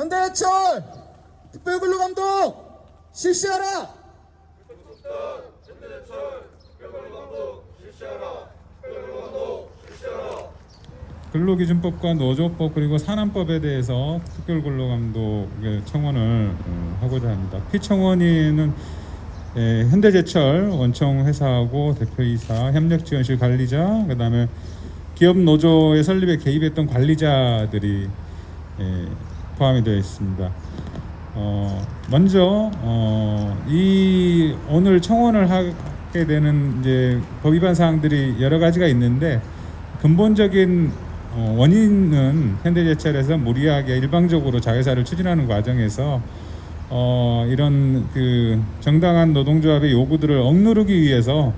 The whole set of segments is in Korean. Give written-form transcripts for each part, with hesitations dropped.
현대해철 특별근로감독 실시하라. 근로기준법과 노조법 그리고 산안법에 대해서 특별근로감독의 청원을 하고자 합니다. 피청원인은 현대제철 원청회사하고 대표이사, 협력지원실 관리자, 그 다음에 기업 노조의 설립에 개입했던 관리자들이 포함이 되어 있습니다. 먼저 이 오늘 청원을 하게 되는 이제 법 위반 사항들이 여러 가지가 있는데 근본적인 원인은 현대제철에서 무리하게 일방적으로 자회사를 추진하는 과정에서 이런 그 정당한 노동조합의 요구들을 억누르기 위해서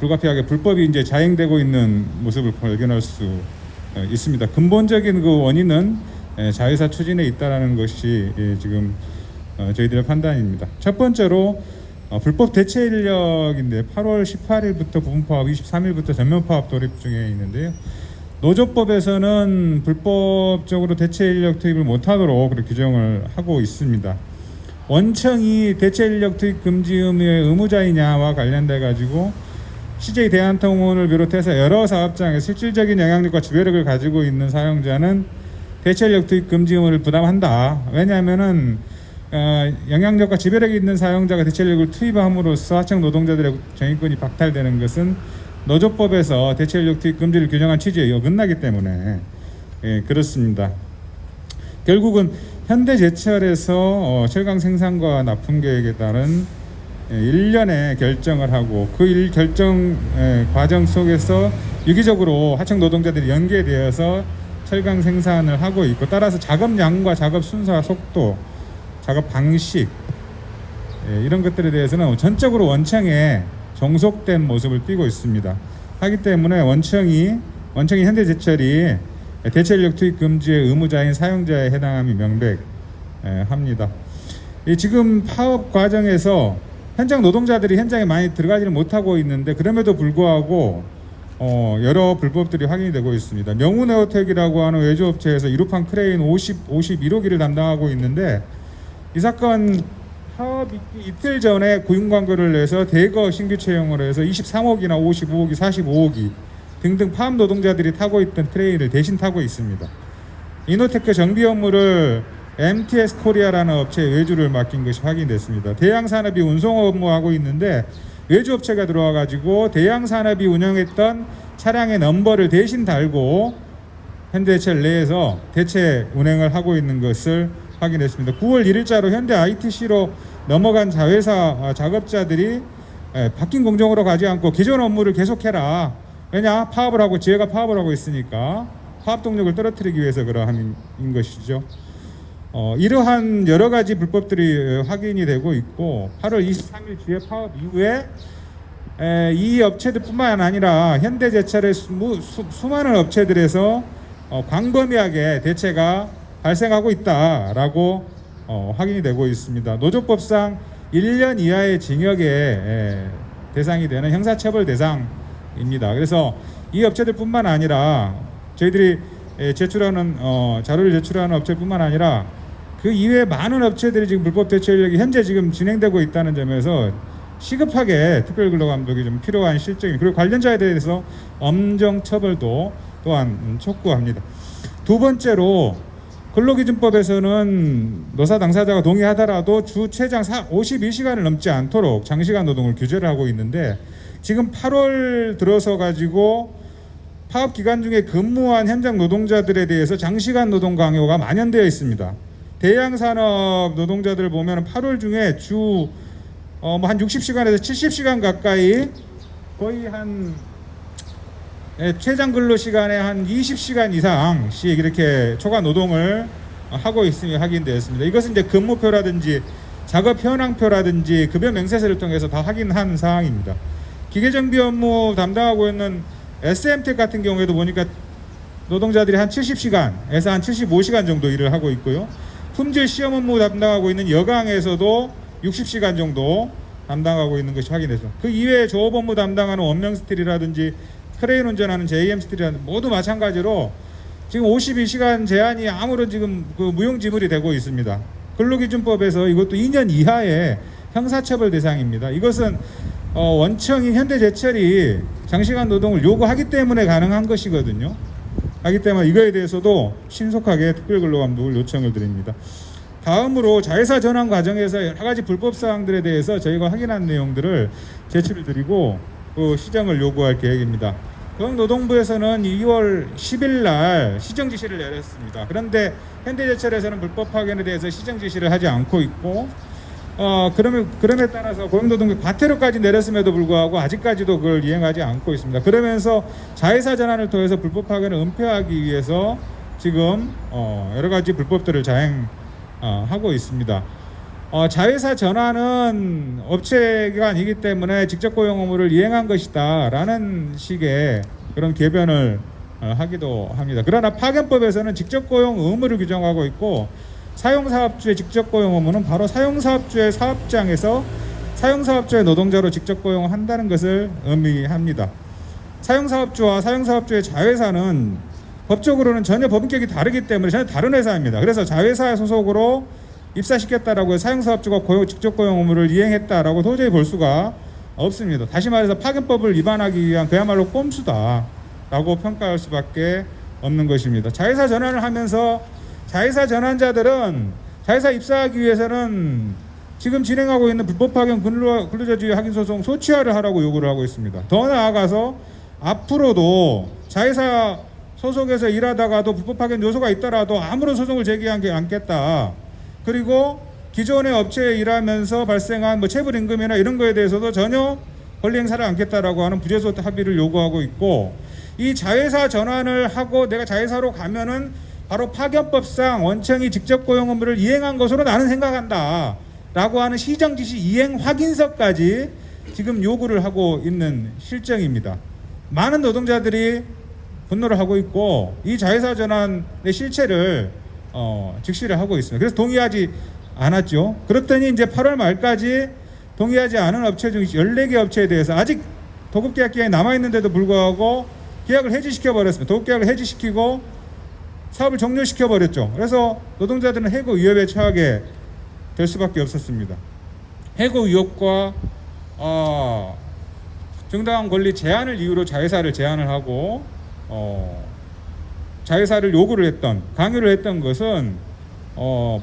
불가피하게 불법이 이제 자행되고 있는 모습을 발견할 수 있습니다. 근본적인 그 원인은 자회사 추진에 있다라는 것이 지금 저희들의 판단입니다. 첫 번째로 불법 대체 인력인데 8월 18일부터 부분 파업, 23일부터 전면 파업 돌입 중에 있는데요. 노조법에서는 불법적으로 대체 인력 투입을 못하도록 그렇게 규정을 하고 있습니다. 원청이 대체 인력 투입 금지 의무의 의무자이냐와 관련돼 가지고 CJ 대한통운을 비롯해서 여러 사업장에 실질적인 영향력과 지배력을 가지고 있는 사용자는 대체 인력 투입 금지 의무를 부담한다. 왜냐하면은 영향력과 지배력이 있는 사용자가 대체 인력을 투입함으로써 하청 노동자들의 정의권이 박탈되는 것은 노조법에서 대체 인력 투입 금지를 규정한 취지에 어긋나기 때문에 그렇습니다. 결국은 현대제철에서 철강 생산과 납품 계획에 따른 일련의 결정을 하고 그 결정 과정 속에서 유기적으로 하청 노동자들이 연계되어서 철강 생산을 하고 있고, 따라서 작업량과 작업 순서와 속도, 작업 방식 이런 것들에 대해서는 전적으로 원청에 종속된 모습을 띠고 있습니다. 하기 때문에 원청이 현대제철이 대체 인력 투입 금지의 의무자인 사용자에 해당함이 명백합니다. 지금 파업 과정에서 현장 노동자들이 현장에 많이 들어가지를 못하고 있는데, 그럼에도 불구하고 여러 불법들이 확인이 되고 있습니다. 명운에어텍이라고 하는 외주업체에서 이루판 크레인 51호기를 담당하고 있는데, 이 사건 파업 이틀 전에 구인 광고를 내서 대거 신규 채용을 해서 23호기나 55호기, 45호기 등등 파업 노동자들이 타고 있던 크레인을 대신 타고 있습니다. 이노테크 정비 업무를 MTS 코리아라는 업체에 외주를 맡긴 것이 확인됐습니다. 대양산업이 운송 업무하고 있는데 외주업체가 들어와 가지고 대양산업이 운영했던 차량의 넘버를 대신 달고 현대제철 내에서 대체 운행을 하고 있는 것을 확인했습니다. 9월 1일자로 현대 ITC로 넘어간 자회사 작업자들이 바뀐 공정으로 가지 않고 기존 업무를 계속해라. 왜냐? 파업을 하고 지회가 파업을 하고 있으니까 파업 동력을 떨어뜨리기 위해서 그러한 것이죠. 이러한 여러 가지 불법들이 확인이 되고 있고, 8월 23일 지회 파업 이후에 이 업체들뿐만 아니라 현대제철의 수많은 업체들에서 광범위하게 대체가 발생하고 있다라고 확인이 되고 있습니다. 노조법상 1년 이하의 징역의 대상이 되는 형사처벌 대상입니다. 그래서 이 업체들뿐만 아니라 저희들이 제출하는 자료를 제출하는 업체뿐만 아니라 그 이외에 많은 업체들이 지금 불법 대체 인력이 현재 지금 진행되고 있다는 점에서 시급하게 특별근로감독이 좀 필요한 실정입니다. 그리고 관련자에 대해서 엄정 처벌도 또한 촉구합니다. 두 번째로, 근로기준법에서는 노사 당사자가 동의하더라도 주 최장 52시간을 넘지 않도록 장시간 노동을 규제를 하고 있는데, 지금 8월 들어서 가지고 파업 기간 중에 근무한 현장 노동자들에 대해서 장시간 노동 강요가 만연되어 있습니다. 대양산업 노동자들 보면 8월 중에 주 한 60시간에서 70시간 가까이, 거의 한 최장 근로 시간에 한 20시간 이상씩 이렇게 초과 노동을 하고 있음이 확인되었습니다. 이것은 이제 근무표라든지 작업 현황표라든지 급여 명세서를 통해서 다 확인한 사항입니다. 기계정비 업무 담당하고 있는 SM텍 같은 경우에도 보니까 노동자들이 한 70시간에서 한 75시간 정도 일을 하고 있고요. 품질 시험 업무 담당하고 있는 여강에서도 60시간 정도 담당하고 있는 것이 확인됐습니다. 그 이외에 조업 업무 담당하는 원명스틸이라든지 크레인 운전하는 JM스틸이라든지 모두 마찬가지로 지금 52시간 제한이 아무런 지금 그 무용지물이 되고 있습니다. 근로기준법에서 이것도 2년 이하의 형사처벌 대상입니다. 이것은 원청인 현대제철이 장시간 노동을 요구하기 때문에 가능한 것이거든요. 하기 때문에 이거에 대해서도 신속하게 특별근로감독을 요청을 드립니다. 다음으로 자회사 전환 과정에서 여러 가지 불법 사항들에 대해서 저희가 확인한 내용들을 제출을 드리고 시정을 요구할 계획입니다. 고용노동부에서는 2월 10일 날 시정 지시를 내렸습니다. 그런데 현대제철에서는 불법 파견에 대해서 시정 지시를 하지 않고 있고 그럼에 따라서 고용노동부 과태료까지 내렸음에도 불구하고 아직까지도 그걸 이행하지 않고 있습니다. 그러면서 자회사 전환을 통해서 불법 파견을 은폐하기 위해서 지금 여러 가지 불법들을 자행하고 있습니다. 자회사 전환은 업체가 아니기 때문에 직접 고용 의무를 이행한 것이다 라는 식의 그런 개변을 하기도 합니다. 그러나 파견법에서는 직접 고용 의무를 규정하고 있고 사용사업주의 직접 고용 의무는 바로 사용사업주의 사업장에서 사용사업주의 노동자로 직접 고용한다는 것을 의미합니다. 사용사업주와 사용사업주의 자회사는 법적으로는 전혀 법인격이 다르기 때문에 전혀 다른 회사입니다. 그래서 자회사 소속으로 입사시켰다라고 해서 사용사업주가 직접 고용 의무를 이행했다라고 도저히 볼 수가 없습니다. 다시 말해서 파견법을 위반하기 위한 그야말로 꼼수다라고 평가할 수밖에 없는 것입니다. 자회사 전환을 하면서 자회사 전환자들은 자회사 입사하기 위해서는 지금 진행하고 있는 불법 파견 근로자주의 확인 소송 소취하를 하라고 요구를 하고 있습니다. 더 나아가서 앞으로도 자회사 소속에서 일하다가도 불법 파견 요소가 있더라도 아무런 소송을 제기하지 않겠다. 그리고 기존의 업체에 일하면서 발생한 체불임금이나 이런 거에 대해서도 전혀 권리 행사를 않겠다라고 하는 부재소 합의를 요구하고 있고, 이 자회사 전환을 하고 내가 자회사로 가면은 바로 파견법상 원청이 직접 고용 의무를 이행한 것으로 나는 생각한다 라고 하는 시정지시 이행 확인서까지 지금 요구를 하고 있는 실정입니다. 많은 노동자들이 분노를 하고 있고 이 자회사 전환의 실체를 직시를 하고 있습니다. 그래서 동의하지 않았죠. 그랬더니 이제 8월 말까지 동의하지 않은 업체 중 14개 업체에 대해서 아직 도급계약 기간이 남아있는데도 불구하고 계약을 해지시켜 버렸습니다. 도급계약을 해지시키고 사업을 종료시켜 버렸죠. 그래서 노동자들은 해고 위협에 처하게 될 수밖에 없었습니다. 해고 위협과 정당한 권리 제한을 이유로 자회사를 제한을 하고 자회사를 요구를 했던, 강요를 했던 것은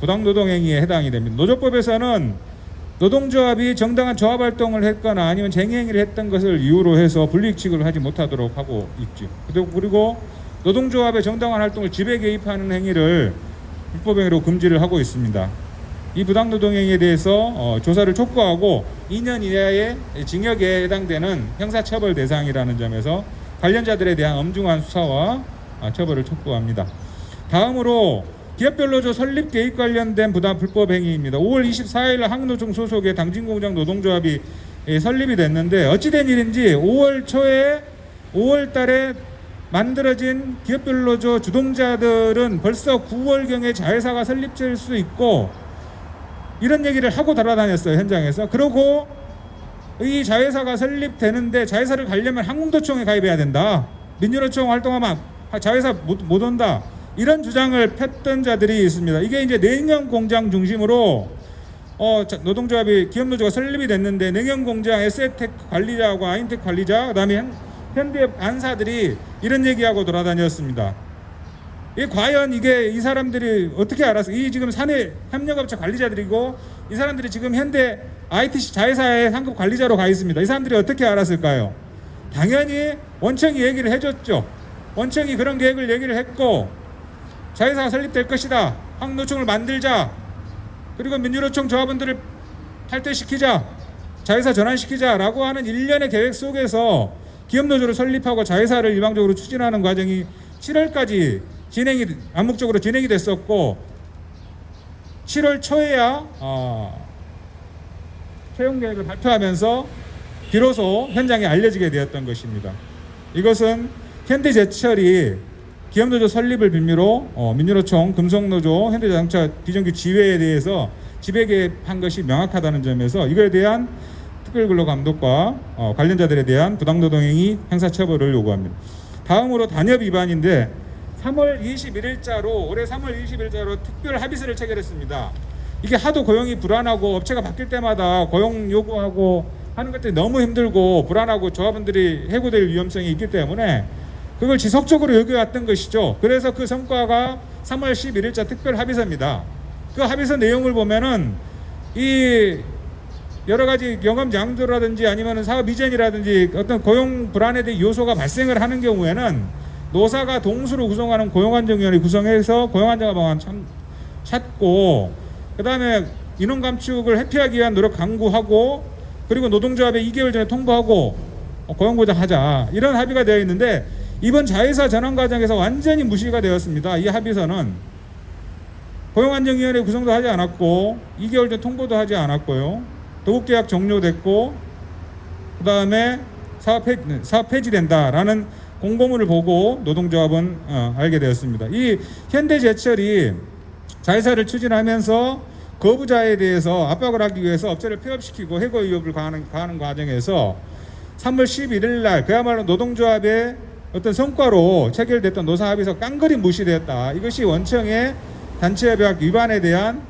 부당노동행위에 해당이 됩니다. 노조법에서는 노동조합이 정당한 조합활동을 했거나 아니면 쟁의행위를 했던 것을 이유로 해서 불이익취급을 하지 못하도록 하고 있죠. 그리고 노동조합의 정당한 활동을 지배 개입하는 행위를 불법행위로 금지를 하고 있습니다. 이 부당노동행위에 대해서 조사를 촉구하고 2년 이하의 징역에 해당되는 형사처벌 대상이라는 점에서 관련자들에 대한 엄중한 수사와 처벌을 촉구합니다. 다음으로 기업별노조 설립 개입 관련된 불법 행위입니다. 5월 24일 한국노총 소속의 당진공장 노동조합이 설립이 됐는데 어찌된 일인지 5월 초에 5월 달에 만들어진 기업별노조 주동자들은 벌써 9월경에 자회사가 설립될 수 있고 이런 얘기를 하고 돌아다녔어요, 현장에서. 그러고 이 자회사가 설립되는데 자회사를 가려면 한국노총에 가입해야 된다. 민주노총 활동하면 자회사 못 온다. 이런 주장을 폈던 자들이 있습니다. 이게 이제 냉연공장 중심으로 노동조합이 기업노조가 설립이 됐는데 냉연공장 에스에텍 관리자하고 아인텍 관리자, 그다음에 현대 반사들이 이런 얘기하고 돌아다녔습니다. 과연 이 사람들이 어떻게 알았어? 이 지금 사내 협력업체 관리자들이고 이 사람들이 지금 현대 ITC 자회사의 상급 관리자로 가 있습니다. 이 사람들이 어떻게 알았을까요? 당연히 원청이 얘기를 해줬죠. 원청이 그런 계획을 얘기를 했고 자회사가 설립될 것이다. 한국노총을 만들자. 그리고 민주노총 조합원들을 탈퇴시키자. 자회사 전환시키자라고 하는 일련의 계획 속에서 기업노조를 설립하고 자회사를 일방적으로 추진하는 과정이 7월까지 암묵적으로 진행이 됐었고 7월 초에야 채용 계획을 발표하면서 비로소 현장에 알려지게 되었던 것입니다. 이것은 현대제철이 기업노조 설립을 빌미로 민주노총, 금속노조, 현대자동차 비정규 지회에 대해서 지배 개입한 것이 명확하다는 점에서 이거에 대한 특별근로감독과 관련자들에 대한 부당노동행위 형사처벌을 요구합니다. 다음으로 단협 위반인데 3월 21일자로 올해 3월 21일자로 특별 합의서를 체결했습니다. 이게 하도 고용이 불안하고 업체가 바뀔 때마다 고용 요구하고 하는 것들이 너무 힘들고 불안하고 조합원들이 해고될 위험성이 있기 때문에 그걸 지속적으로 요구해왔던 것이죠. 그래서 그 성과가 3월 11일자 특별 합의서입니다. 그 합의서 내용을 보면은 이 여러 가지 경험 장조라든지 아니면 사업 이전이라든지 어떤 고용 불안에 대한 요소가 발생을 하는 경우에는 노사가 동수로 구성하는 고용안정위원회 구성해서 고용안정 방안 찾고 그 다음에 인원 감축을 회피하기 위한 노력 강구하고 그리고 노동조합에 2개월 전에 통보하고 고용보장하자 이런 합의가 되어 있는데 이번 자회사 전환 과정에서 완전히 무시가 되었습니다. 이 합의서는 고용안정위원회 구성도 하지 않았고 2개월 전 통보도 하지 않았고요. 도급계약 종료됐고 그 다음에 사업 폐지된다라는 공고문을 보고 노동조합은 알게 되었습니다. 이 현대제철이 자회사를 추진하면서 거부자에 대해서 압박을 하기 위해서 업체를 폐업시키고 해고 위협을 가하는 과정에서 3월 11일 날 그야말로 노동조합의 어떤 성과로 체결됐던 노사합의서 깡그리 무시되었다. 이것이 원청의 단체협약 위반에 대한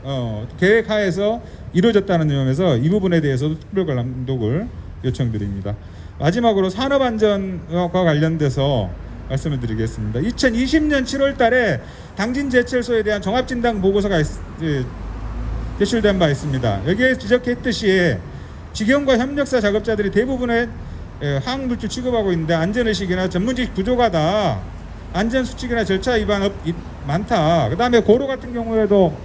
계획하에서 이루어졌다는 점에서 이 부분에 대해서도 특별 감독을 요청드립니다. 마지막으로 산업안전과 관련돼서 말씀을 드리겠습니다. 2020년 7월 달에 당진제철소에 대한 종합진단 보고서가 제출된 바 있습니다. 여기에 지적했듯이 직영과 협력사 작업자들이 대부분의 화학물질 취급하고 있는데 안전의식이나 전문지식 부족하다. 안전수칙이나 절차 위반 많다. 그 다음에 고로 같은 경우에도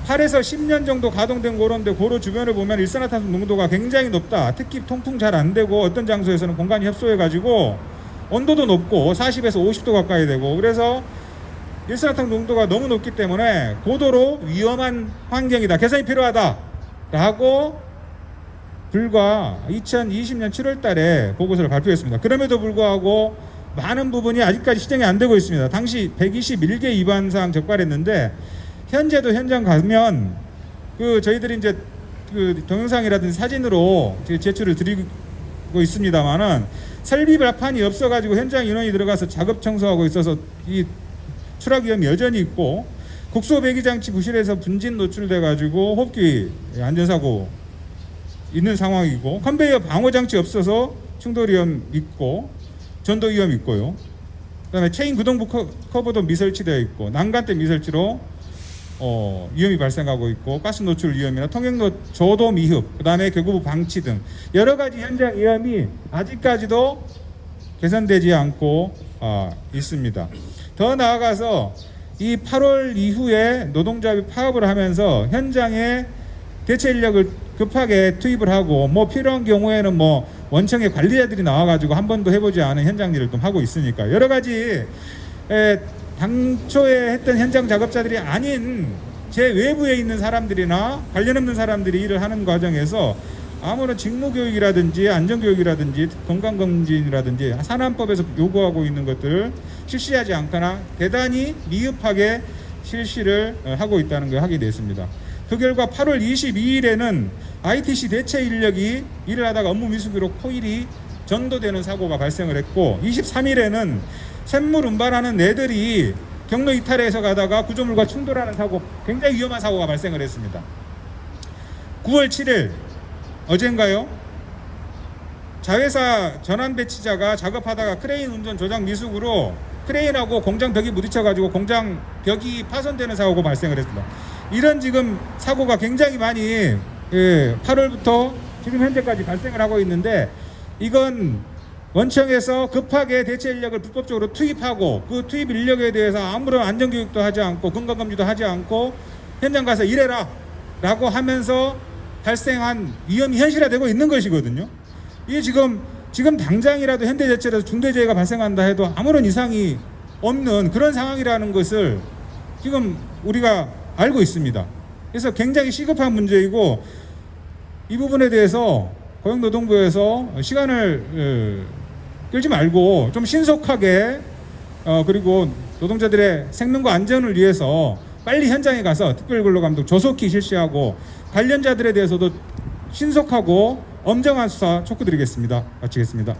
8에서 10년 정도 가동된 고로인데 고로 주변을 보면 일산화탄소 농도가 굉장히 높다. 특히 통풍 잘 안 되고 어떤 장소에서는 공간이 협소해가지고 온도도 높고 40에서 50도 가까이 되고 그래서 일산화탄소 농도가 너무 높기 때문에 고도로 위험한 환경이다. 개선이 필요하다. 라고 불과 2020년 7월 달에 보고서를 발표했습니다. 그럼에도 불구하고 많은 부분이 아직까지 시정이 안 되고 있습니다. 당시 121개 위반사항 적발했는데 현재도 현장 가면 저희들이 이제 동영상이라든지 사진으로 제출을 드리고 있습니다만은 설비 발판이 없어가지고 현장 인원이 들어가서 작업 청소하고 있어서 이 추락 위험이 여전히 있고 국소 배기 장치 부실에서 분진 노출돼가지고 호흡기 안전사고 있는 상황이고 컨베이어 방호 장치 없어서 충돌 위험 있고 전도 위험 있고요. 그다음에 체인 구동부 커버도 미설치되어 있고 난간대 미설치로 위험이 발생하고 있고 가스 노출 위험이나 통행로 조도 미흡, 그다음에 개구부 방치 등 여러 가지 현장 위험이 아직까지도 개선되지 않고 있습니다. 더 나아가서 이 8월 이후에 노동조합이 파업을 하면서 현장에 대체 인력을 급하게 투입을 하고 필요한 경우에는 원청의 관리자들이 나와가지고 한 번도 해보지 않은 현장 일을 좀 하고 있으니까 여러 가지 당초에 했던 현장 작업자들이 아닌 제 외부에 있는 사람들이나 관련 없는 사람들이 일을 하는 과정에서 아무런 직무교육이라든지 안전교육이라든지 건강검진이라든지 산안법에서 요구하고 있는 것들을 실시하지 않거나 대단히 미흡하게 실시를 하고 있다는 걸 하게 됐습니다. 그 결과 8월 22일에는 ITC 대체 인력이 일을 하다가 업무 미숙으로 코일이 전도되는 사고가 발생을 했고 23일에는 샘물 운반하는 애들이 경로 이탈해서 가다가 구조물과 충돌하는 사고, 굉장히 위험한 사고가 발생을 했습니다. 9월 7일 어젠가요? 자회사 전환 배치자가 작업하다가 크레인 운전 조작 미숙으로 크레인하고 공장 벽이 부딪혀가지고 공장 벽이 파손되는 사고가 발생을 했습니다. 이런 지금 사고가 굉장히 많이 8월부터 지금 현재까지 발생을 하고 있는데 이건 원청에서 급하게 대체 인력을 불법적으로 투입하고 그 투입 인력에 대해서 아무런 안전교육도 하지 않고 건강검진도 하지 않고 현장 가서 일해라 라고 하면서 발생한 위험이 현실화되고 있는 것이거든요. 이게 지금 당장이라도 현대제철에서 중대재해가 발생한다 해도 아무런 이상이 없는 그런 상황이라는 것을 지금 우리가 알고 있습니다. 그래서 굉장히 시급한 문제이고 이 부분에 대해서 고용노동부에서 시간을 끌지 말고 좀 신속하게 그리고 노동자들의 생명과 안전을 위해서 빨리 현장에 가서 특별근로감독 조속히 실시하고 관련자들에 대해서도 신속하고 엄정한 수사 촉구드리겠습니다. 마치겠습니다.